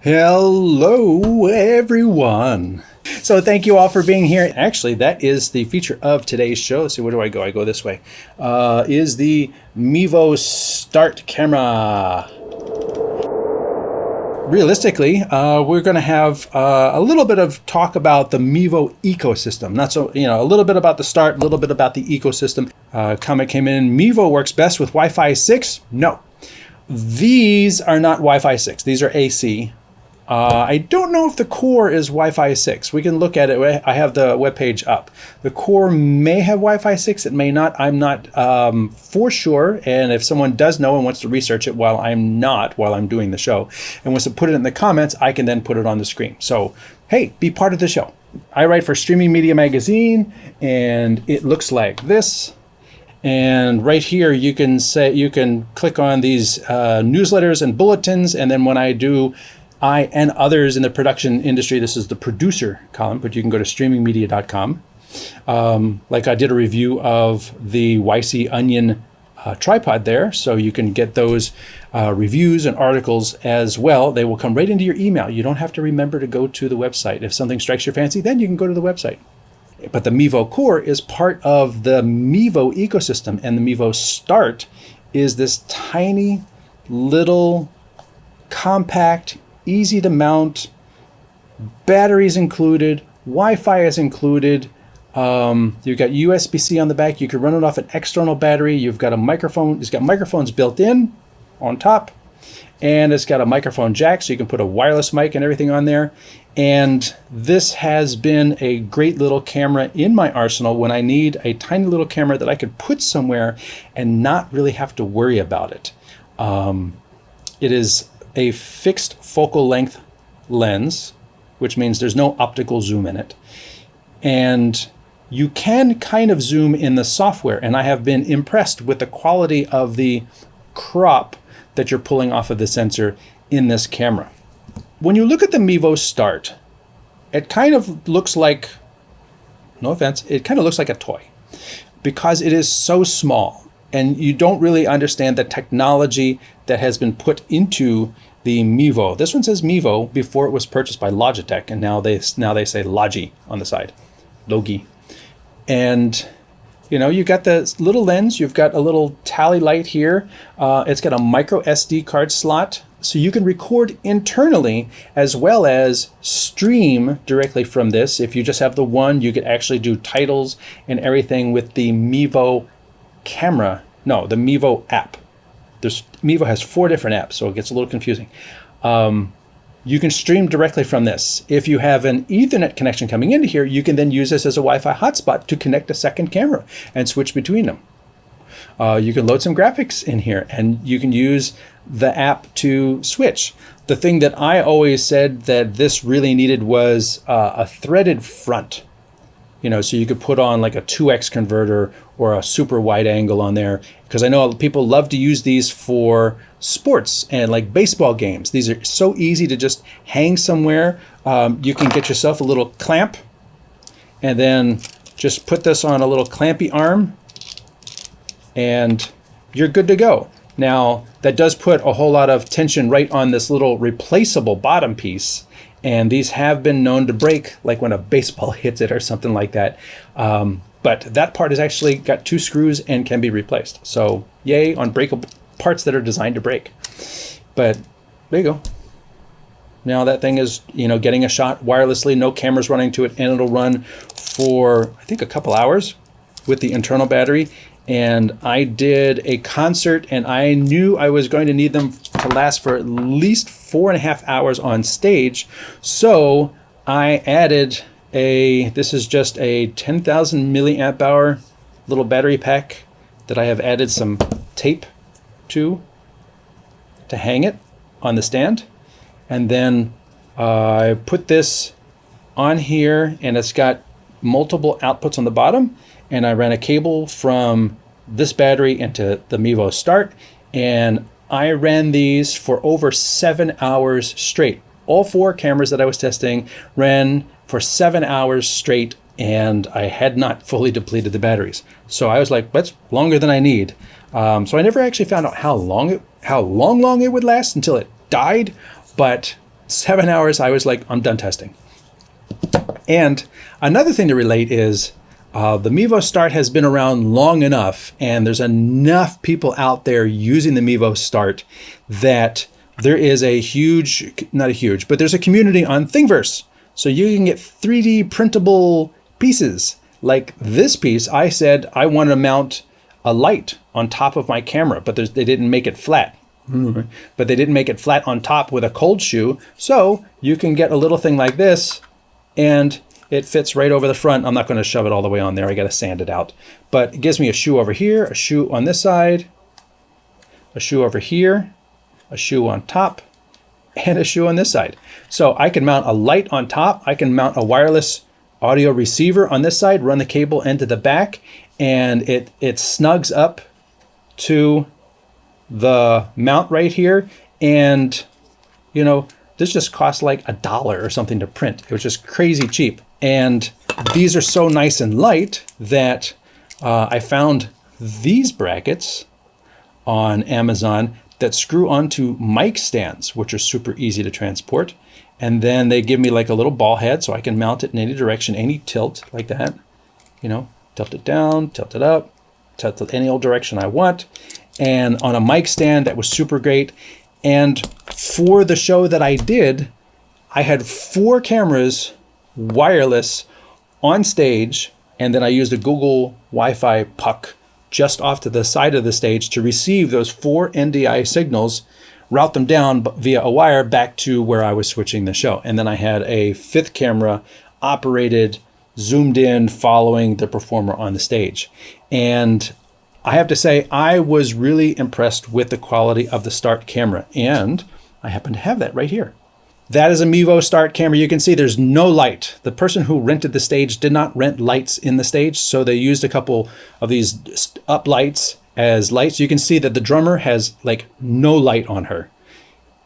Hello, everyone. So thank you all for being here. Actually, that is the feature of today's show. Let's see, where do I go? I go this way. Is the Mevo Start camera. Realistically, we're going to have a little bit of talk about the Mevo ecosystem. Not so, a little bit about the Start, a little bit about the ecosystem. Comment came in, Mevo works best with Wi-Fi 6? No. These are not Wi-Fi 6. These are AC. I don't know if the core is Wi-Fi 6. We can look at it. I have the webpage up. The core may have Wi-Fi 6. It may not. I'm not for sure. And if someone does know and wants to research it while I'm doing the show, and wants to put it in the comments, I can then put it on the screen. So, hey, be part of the show. I write for Streaming Media Magazine, and it looks like this. And right here, you can click on these newsletters and bulletins, and then when I do, I and others in the production industry, this is the producer column, but you can go to streamingmedia.com. Like I did a review of the YC Onion tripod there, so you can get those reviews and articles as well. They will come right into your email. You don't have to remember to go to the website. If something strikes your fancy, then you can go to the website. But the Mevo core is part of the Mevo ecosystem, and the Mevo Start is this tiny little compact, easy to mount, batteries included, Wi-Fi is included. You've got USB-C on the back. You can run it off an external battery. You've got a microphone. It's got microphones built in on top, and it's got a microphone jack, so you can put a wireless mic and everything on there. And this has been a great little camera in my arsenal when I need a tiny little camera that I could put somewhere and not really have to worry about it. It is a fixed focal length lens, which means there's no optical zoom in it. And you can kind of zoom in the software, and I have been impressed with the quality of the crop that you're pulling off of the sensor in this camera. When you look at the Mevo Start, it kind of looks like, no offense, it kind of looks like a toy because it is so small and you don't really understand the technology that has been put into the Mevo. This one says Mevo before it was purchased by Logitech, and now they say Logi on the side, Logi. And you got the little lens, you've got a little tally light here. It's got a micro SD card slot, so you can record internally as well as stream directly from this. If you just have the one, you could actually do titles and everything with the Mevo Camera. No, the Mevo app. Mevo has 4 different apps, so it gets a little confusing. You can stream directly from this. If you have an Ethernet connection coming into here, you can then use this as a Wi-Fi hotspot to connect a second camera and switch between them. You can load some graphics in here, and you can use the app to switch. The thing that I always said that this really needed was a threaded front. So you could put on like a 2x converter or a super wide angle on there, because I know people love to use these for sports and like baseball games. These are so easy to just hang somewhere. You can get yourself a little clamp and then just put this on a little clampy arm and you're good to go. Now, that does put a whole lot of tension right on this little replaceable bottom piece. And these have been known to break, like when a baseball hits it or something like that. But that part has actually got 2 screws and can be replaced. So yay on breakable parts that are designed to break. But there you go. Now that thing is, getting a shot wirelessly, no cameras running to it, and it'll run for, I think, a couple hours with the internal battery. And I did a concert, and I knew I was going to need them to last for at least 4.5 hours on stage. So I added this is just a 10,000 milliamp hour little battery pack that I have added some tape to hang it on the stand. And then I put this on here, and it's got multiple outputs on the bottom. And I ran a cable from this battery into the Mevo Start, and I ran these for over 7 hours straight. All 4 cameras that I was testing ran for 7 hours straight, and I had not fully depleted the batteries. So I was like, that's longer than I need. So I never actually found out how long it would last until it died, but 7 hours, I was like, I'm done testing. And another thing to relate is the Mevo Start has been around long enough, and there's enough people out there using the Mevo Start that there is a huge, not a huge, but there's a community on Thingiverse. So you can get 3D printable pieces. Like this piece, I said I want to mount a light on top of my camera, but they didn't make it flat. But they didn't make it flat on top with a cold shoe. So you can get a little thing like this, and it fits right over the front. I'm not going to shove it all the way on there. I got to sand it out. But it gives me a shoe over here, a shoe on this side, a shoe over here, a shoe on top, and a shoe on this side. So I can mount a light on top. I can mount a wireless audio receiver on this side, run the cable into the back, and it snugs up to the mount right here. And, you know, this just costs like $1 or something to print. It was just crazy cheap. And these are so nice and light that I found these brackets on Amazon that screw onto mic stands, which are super easy to transport. And then they give me like a little ball head so I can mount it in any direction, any tilt like that. You know, tilt it down, tilt it up, tilt it any old direction I want. And on a mic stand that was super great. And for the show that I did, I had 4 cameras wireless on stage, and then I used a Google Wi-Fi puck just off to the side of the stage to receive those 4 NDI signals, route them down via a wire back to where I was switching the show. And then I had a 5th camera operated, zoomed in, following the performer on the stage. And I have to say, I was really impressed with the quality of the Start camera, and I happen to have that right here. That is a Mevo Start camera. You can see there's no light. The person who rented the stage did not rent lights in the stage, so they used a couple of these up lights as lights. You can see that the drummer has like no light on her.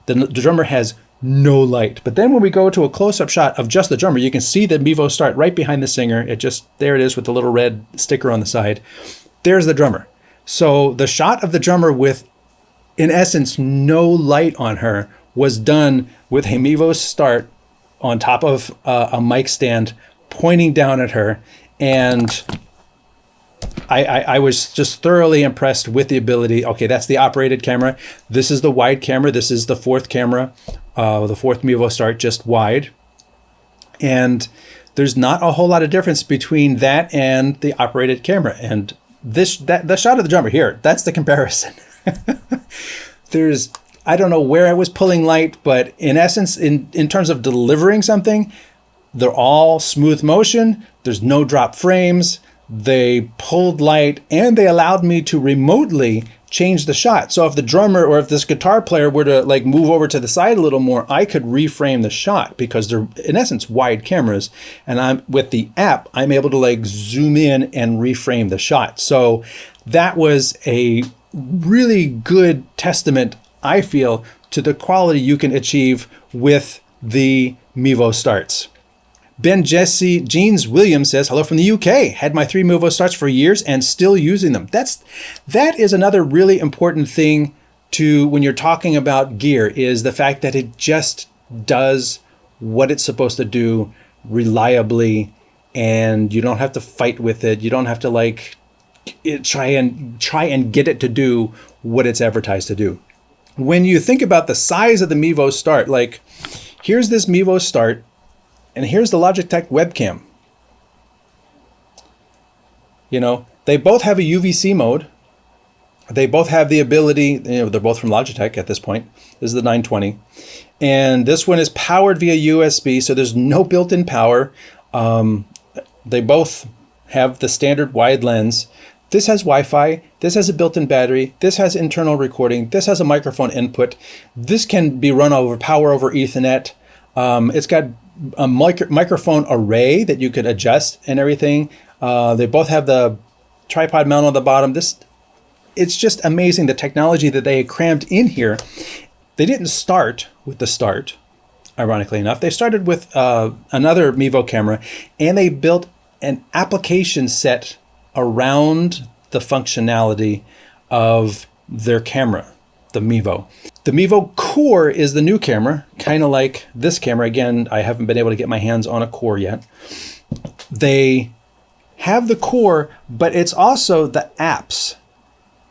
The drummer has no light. But then when we go to a close-up shot of just the drummer, you can see the Mevo Start right behind the singer. There it is with the little red sticker on the side. There's the drummer. So the shot of the drummer with, in essence, no light on her was done with a Mevo Start on top of a mic stand pointing down at her. And I was just thoroughly impressed with the ability. Okay, that's the operated camera. This is the wide camera. This is the 4th camera, the 4th Mevo Start, just wide. And there's not a whole lot of difference between that and the operated camera. And the shot of the drummer here, that's the comparison. I don't know where I was pulling light, but in essence, in terms of delivering something, they're all smooth motion. There's no drop frames. They pulled light, and they allowed me to remotely change the shot. So if the drummer or if this guitar player were to like move over to the side a little more, I could reframe the shot because they're in essence wide cameras. And with the app, I'm able to like zoom in and reframe the shot. So that was a really good testament, I feel, to the quality you can achieve with the Mevo Starts. Ben Jesse Jeans Williams says, hello from the UK. Had my 3 Mevo Starts for years and still using them. That is another really important thing to when you're talking about gear, is the fact that it just does what it's supposed to do reliably, and you don't have to fight with it. You don't have to like try and get it to do what it's advertised to do. When you think about the size of the Mevo Start, like here's this Mevo Start, and here's the Logitech webcam. You know, they both have a UVC mode. They both have the ability, they're both from Logitech at this point. This is the 920. And this one is powered via USB, so there's no built-in power. They both have the standard wide lens. This has Wi-Fi. This has a built-in battery. This has internal recording. This has a microphone input. This can be run over power over Ethernet. It's got a microphone array that you could adjust and everything. They both have the tripod mount on the bottom. It's just amazing, the technology that they crammed in here. They didn't start with the Start, ironically enough. They started with another Mevo camera, and they built an application set around the functionality of their camera, the Mevo. The Mevo Core is the new camera, kind of like this camera. Again, I haven't been able to get my hands on a Core yet. They have the Core, but it's also the apps.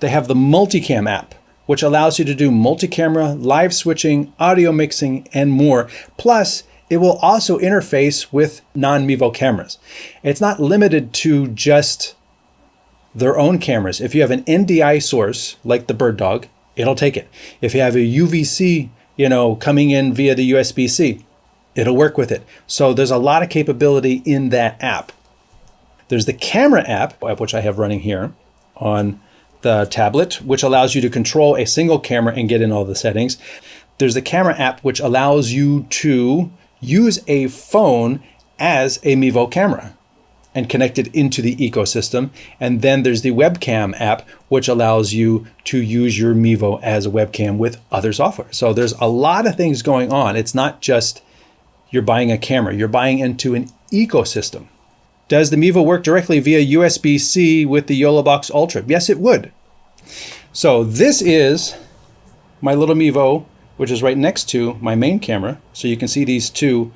They have the Multicam app, which allows you to do multi-camera, live switching, audio mixing, and more. Plus, it will also interface with non-Mevo cameras. It's not limited to just their own cameras. If you have an NDI source, like the Bird Dog, it'll take it. If you have a UVC, coming in via the USB-C, it'll work with it. So there's a lot of capability in that app. There's the camera app, which I have running here on the tablet, which allows you to control a single camera and get in all the settings. There's the camera app, which allows you to use a phone as a Mevo camera and connect it into the ecosystem. And then there's the webcam app, which allows you to use your Mevo as a webcam with other software. So there's a lot of things going on. It's not just you're buying a camera, you're buying into an ecosystem. Does the Mevo work directly via USB-C with the YOLObox Ultra? Yes, it would. So this is my little Mevo, which is right next to my main camera. So you can see these two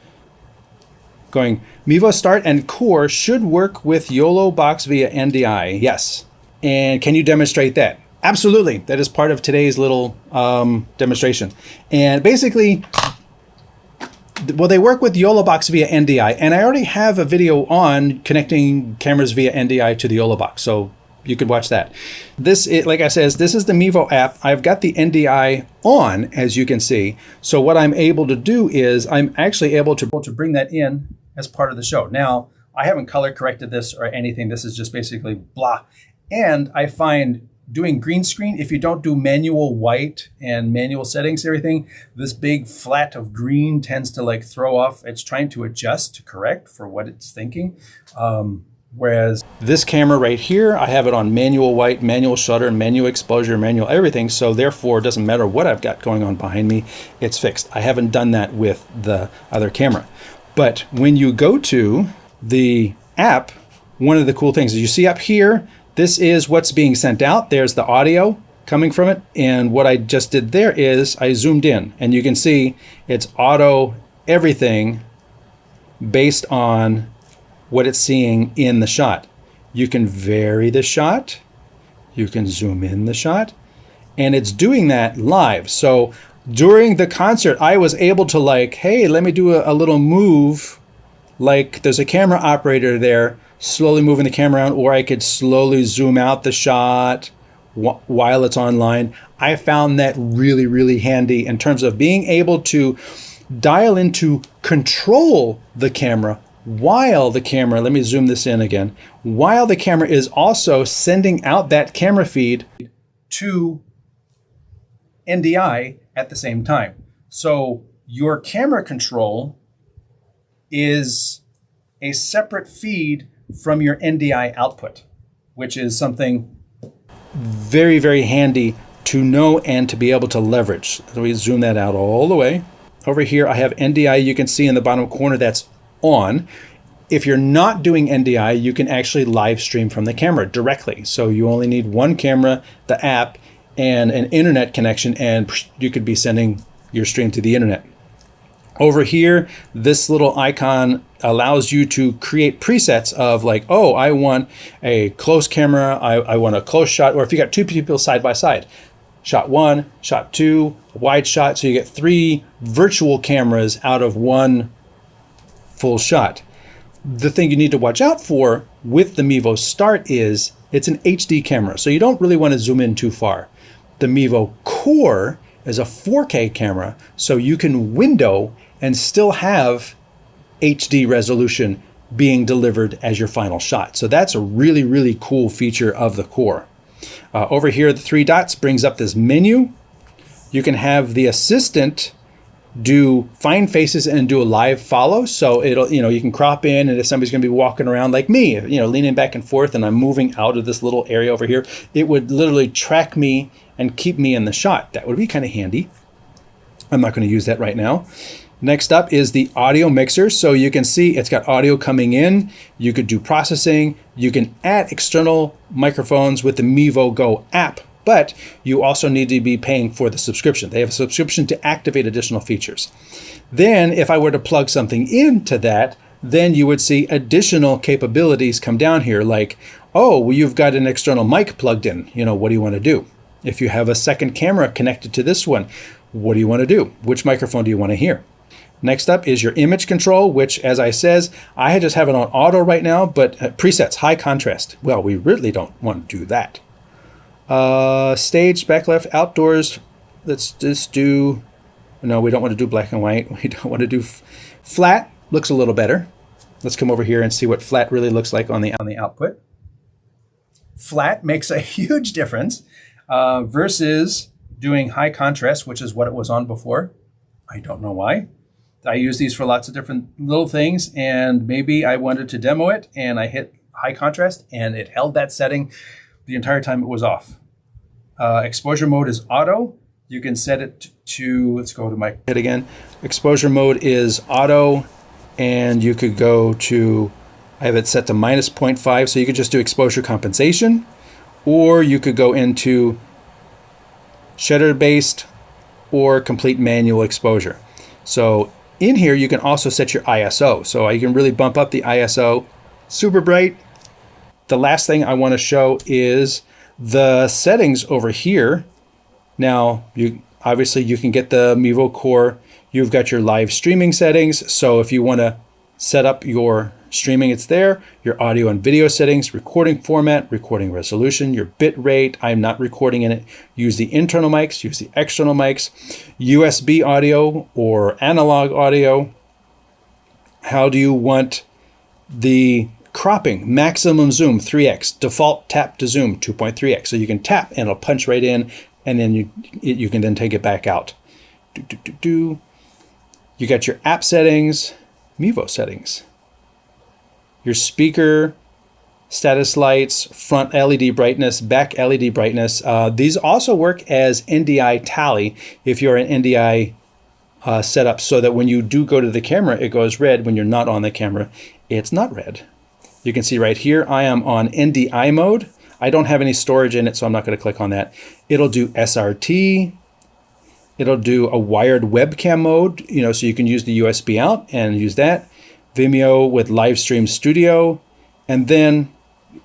going. Mevo Start and Core should work with YOLObox via NDI. Yes. And can you demonstrate that? Absolutely. That is part of today's little demonstration. And basically, well, they work with YOLObox via NDI, and I already have a video on connecting cameras via NDI to the YOLObox, so you could watch that. Like I said, this is the Mevo app. I've got the NDI on, as you can see. So what I'm able to do is I'm actually able to bring that in as part of the show. Now, I haven't color corrected this or anything. This is just basically blah. And I find doing green screen, if you don't do manual white and manual settings, everything, this big flat of green tends to throw off. It's trying to adjust to correct for what it's thinking. Whereas this camera right here, I have it on manual white, manual shutter, manual exposure, manual everything. So therefore, it doesn't matter what I've got going on behind me, it's fixed. I haven't done that with the other camera. But when you go to the app, one of the cool things is you see up here, this is what's being sent out. There's the audio coming from it. And what I just did there is I zoomed in, and you can see it's auto everything based on what it's seeing in the shot. You can vary the shot. You can zoom in the shot. And it's doing that live. So during the concert, I was able to hey, let me do a little move. There's a camera operator there slowly moving the camera around, or I could slowly zoom out the shot while it's online. I found that really, really handy in terms of being able to dial into control the camera while the camera, let me zoom this in again, while the camera is also sending out that camera feed to NDI at the same time. So your camera control is a separate feed from your NDI output, which is something very, very handy to know and to be able to leverage. So we zoom that out all the way. Over here, I have NDI. You can see in the bottom corner that's on. If you're not doing NDI, you can actually live stream from the camera directly. So you only need one camera, the app, and an internet connection, and you could be sending your stream to the internet. Over here, this little icon allows you to create presets of oh, I want a close camera, I want a close shot, or if you got two people side by side, shot one, shot two, wide shot, so you get 3 virtual cameras out of one full shot. The thing you need to watch out for with the Mevo Start is it's an HD camera, so you don't really want to zoom in too far. The Mevo Core is a 4K camera, so you can window and still have HD resolution being delivered as your final shot. So that's a really, really cool feature of the Core. Over here, the 3 dots brings up this menu. You can have the assistant do find faces and do a live follow. So it'll, you can crop in, and if somebody's going to be walking around like me, leaning back and forth, and I'm moving out of this little area over here, it would literally track me and keep me in the shot. That would be kind of handy. I'm not going to use that right now. Next up is the audio mixer. So you can see it's got audio coming in. You could do processing. You can add external microphones with the Mevo Go app but you also need to be paying for the subscription. They have a subscription to activate additional features. Then if I were to plug something into that, then you would see additional capabilities come down here like, oh, well, you've got an external mic plugged in. You know, what do you want to do? If you have a second camera connected to this one, what do you want to do? Which microphone do you want to hear? Next up is your image control, which, as I says, I just have it on auto right now, but presets, high contrast. Well, we really don't want to do that. Stage, back left, outdoors. Let's just do, no, we don't want to do black and white. We don't want to do flat. Looks a little better. Let's come over here and see what flat really looks like on the output. Flat makes a huge difference versus doing high contrast, which is what it was on before. I don't know why. I use these for lots of different little things, and maybe I wanted to demo it and I hit high contrast and it held that setting the entire time it was off. Exposure mode is auto. You can set it to, let's go to my head again. Exposure mode is auto, and you could go to, I have it set to -0.5, so you could just do exposure compensation, or you could go into shutter based or complete manual exposure. So in here, you can also set your ISO. So you can really bump up the ISO, super bright. The last thing I want to show is the settings over here. Now, obviously you can get the Mevo Core. You've got your live streaming settings. So if you want to set up your streaming, it's there. Your audio and video settings, recording format, recording resolution, your bit rate. I'm not recording in it. Use the internal mics, use the external mics, USB audio or analog audio. How do you want the cropping? Maximum zoom 3x, default tap to zoom 2.3x. So you can tap and it'll punch right in, and then you can then take it back out. You got your app settings, Mevo settings. Your speaker, status lights, front LED brightness, back LED brightness. These also work as NDI tally if you're an NDI setup, so that when you do go to the camera, it goes red. When you're not on the camera, it's not red. You can see right here, I am on NDI mode. I don't have any storage in it, so I'm not going to click on that. It'll do SRT. It'll do a wired webcam mode, so you can use the USB out and use that. Vimeo with Live Stream Studio, and then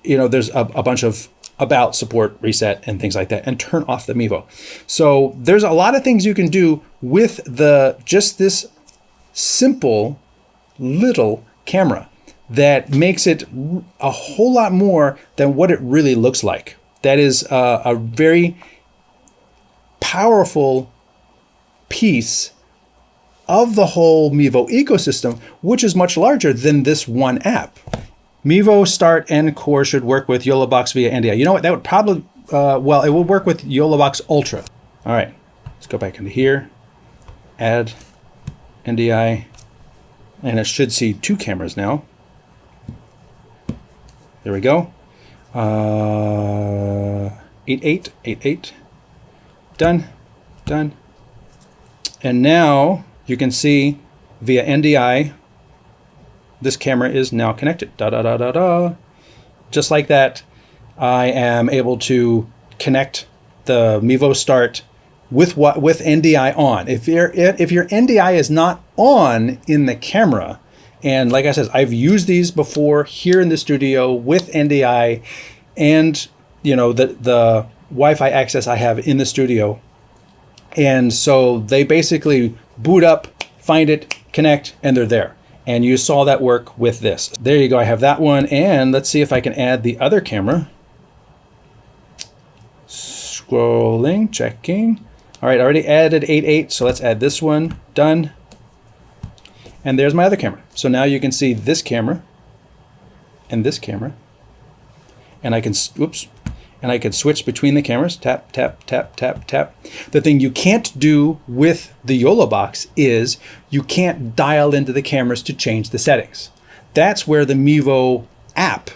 there's a bunch of about, support, reset, and things like that, and turn off the Mevo. So there's a lot of things you can do with just this simple little camera that makes it a whole lot more than what it really looks like. That is a very powerful piece of the whole Mevo ecosystem, which is much larger than this one app. Mevo Start and Core should work with YOLObox via NDI. You know what? That would probably, well, it will work with YOLObox Ultra. All right, let's go back into here, add NDI, and it should see two cameras now. There we go. 8.8, 8.8. Done, done. And now you can see via NDI, this camera is now connected. Da da da da da. Just like that, I am able to connect the Mevo Start with NDI on. If your NDI is not on in the camera, and like I said, I've used these before here in the studio with NDI, and the Wi-Fi access I have in the studio. And so they basically boot up, find it, connect, and they're there. And you saw that work with this. There you go, I have that one. And let's see if I can add the other camera. Scrolling, checking. All right, I already added 8.8, so let's add this one, done. And there's my other camera. So now you can see this camera and this camera. And I can, oops. And I can switch between the cameras, tap, tap, tap, tap, tap. The thing you can't do with the YOLObox is you can't dial into the cameras to change the settings. That's where the Mevo app,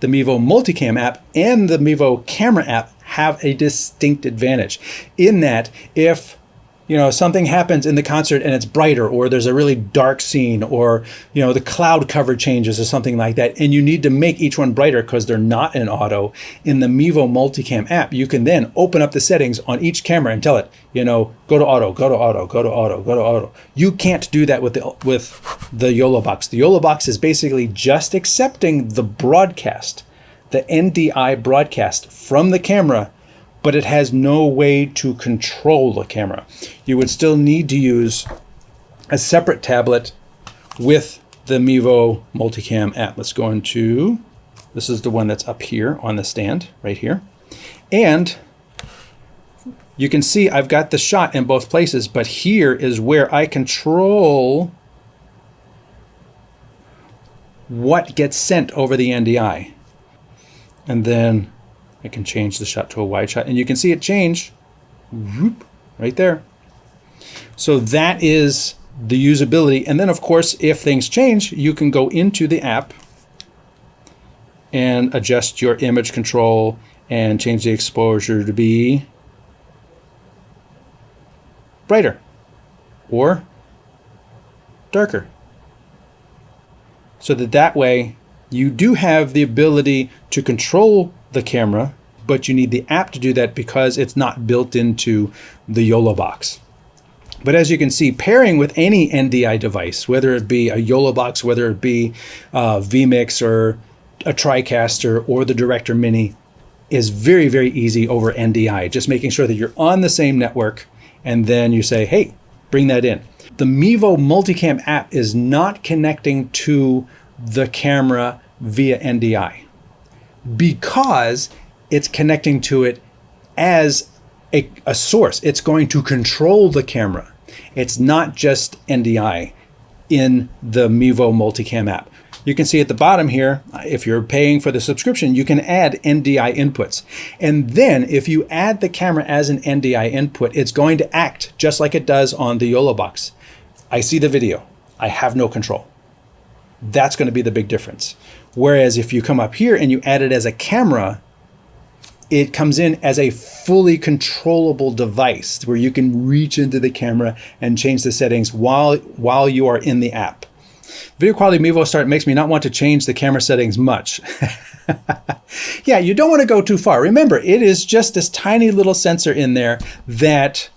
the Mevo Multicam app, and the Mevo Camera app have a distinct advantage. In that, if something happens in the concert and it's brighter, or there's a really dark scene, or, the cloud cover changes or something like that, and you need to make each one brighter because they're not in auto. In the Mevo Multicam app, you can then open up the settings on each camera and tell it, go to auto, go to auto, go to auto, go to auto. You can't do that with the YOLO box. The YOLO box is basically just accepting the broadcast, the NDI broadcast from the camera, but it has no way to control the camera. You would still need to use a separate tablet with the Mevo Multicam app. Let's go into, this is the one that's up here on the stand, right here. And you can see I've got the shot in both places, but here is where I control what gets sent over the NDI. And then I can change the shot to a wide shot, and you can see it change whoop, right there. So that is the usability. And then, of course, if things change, you can go into the app and adjust your image control and change the exposure to be brighter or darker. So that way you do have the ability to control the camera, but you need the app to do that because it's not built into the YOLO box. But as you can see, pairing with any NDI device, whether it be a YOLO box, whether it be vMix or a TriCaster or the Director Mini, is very, very easy over NDI. Just making sure that you're on the same network, and then you say, hey, bring that in. The Mevo Multicam app is not connecting to the camera via NDI, because it's connecting to it as a source. It's going to control the camera. It's not just NDI in the Mevo Multicam app. You can see at the bottom here, if you're paying for the subscription, you can add NDI inputs. And then if you add the camera as an NDI input, it's going to act just like it does on the YOLO box. I see the video. I have no control. That's going to be the big difference. Whereas if you come up here and you add it as a camera, it comes in as a fully controllable device where you can reach into the camera and change the settings while you are in the app. Video quality Mevo Start makes me not want to change the camera settings much. Yeah, you don't want to go too far. Remember, it is just this tiny little sensor in there that,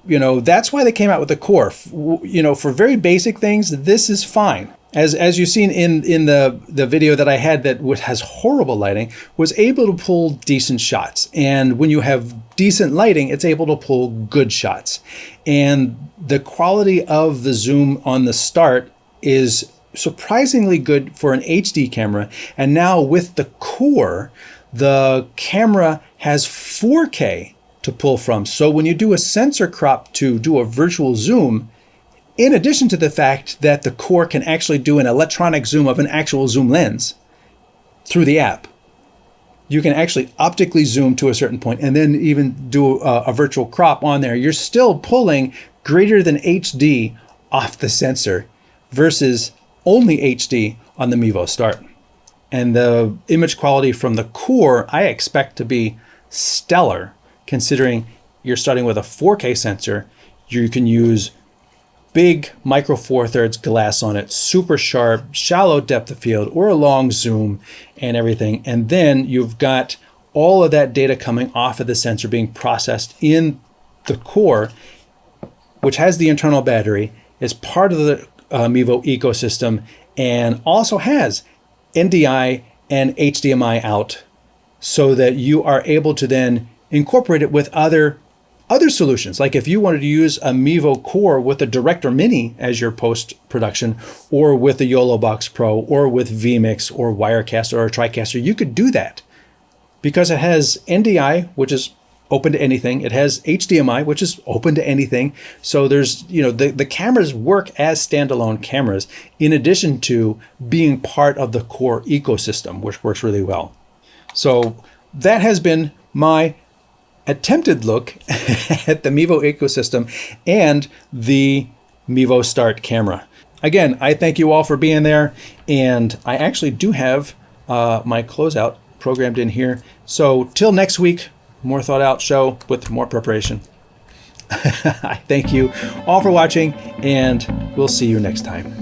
that's why they came out with the core. For very basic things, this is fine. As you've seen in the video that I had that has horrible lighting, was able to pull decent shots. And when you have decent lighting, it's able to pull good shots. And the quality of the zoom on the Start is surprisingly good for an HD camera. And now with the core, the camera has 4K to pull from. So when you do a sensor crop to do a virtual zoom, in addition to the fact that the core can actually do an electronic zoom of an actual zoom lens through the app, you can actually optically zoom to a certain point and then even do a virtual crop on there. You're still pulling greater than HD off the sensor versus only HD on the Mevo Start. And the image quality from the core, I expect to be stellar, considering you're starting with a 4K sensor. You can use big micro four thirds glass on it, super sharp, shallow depth of field, or a long zoom and everything. And then you've got all of that data coming off of the sensor being processed in the core, which has the internal battery, is part of the Mevo ecosystem, and also has NDI and HDMI out, so that you are able to then incorporate it with other solutions. Like if you wanted to use a Mevo core with a Director Mini as your post-production, or with a YOLO Box Pro, or with vMix or Wirecaster or TriCaster, you could do that because it has NDI, which is open to anything. It has HDMI, which is open to anything. So there's, the cameras work as standalone cameras in addition to being part of the core ecosystem, which works really well. So that has been my attempted look at the Mevo ecosystem and the Mevo Start camera. Again, I thank you all for being there, and I actually do have my closeout programmed in here. So till next week, more thought out show with more preparation. I thank you all for watching, and we'll see you next time.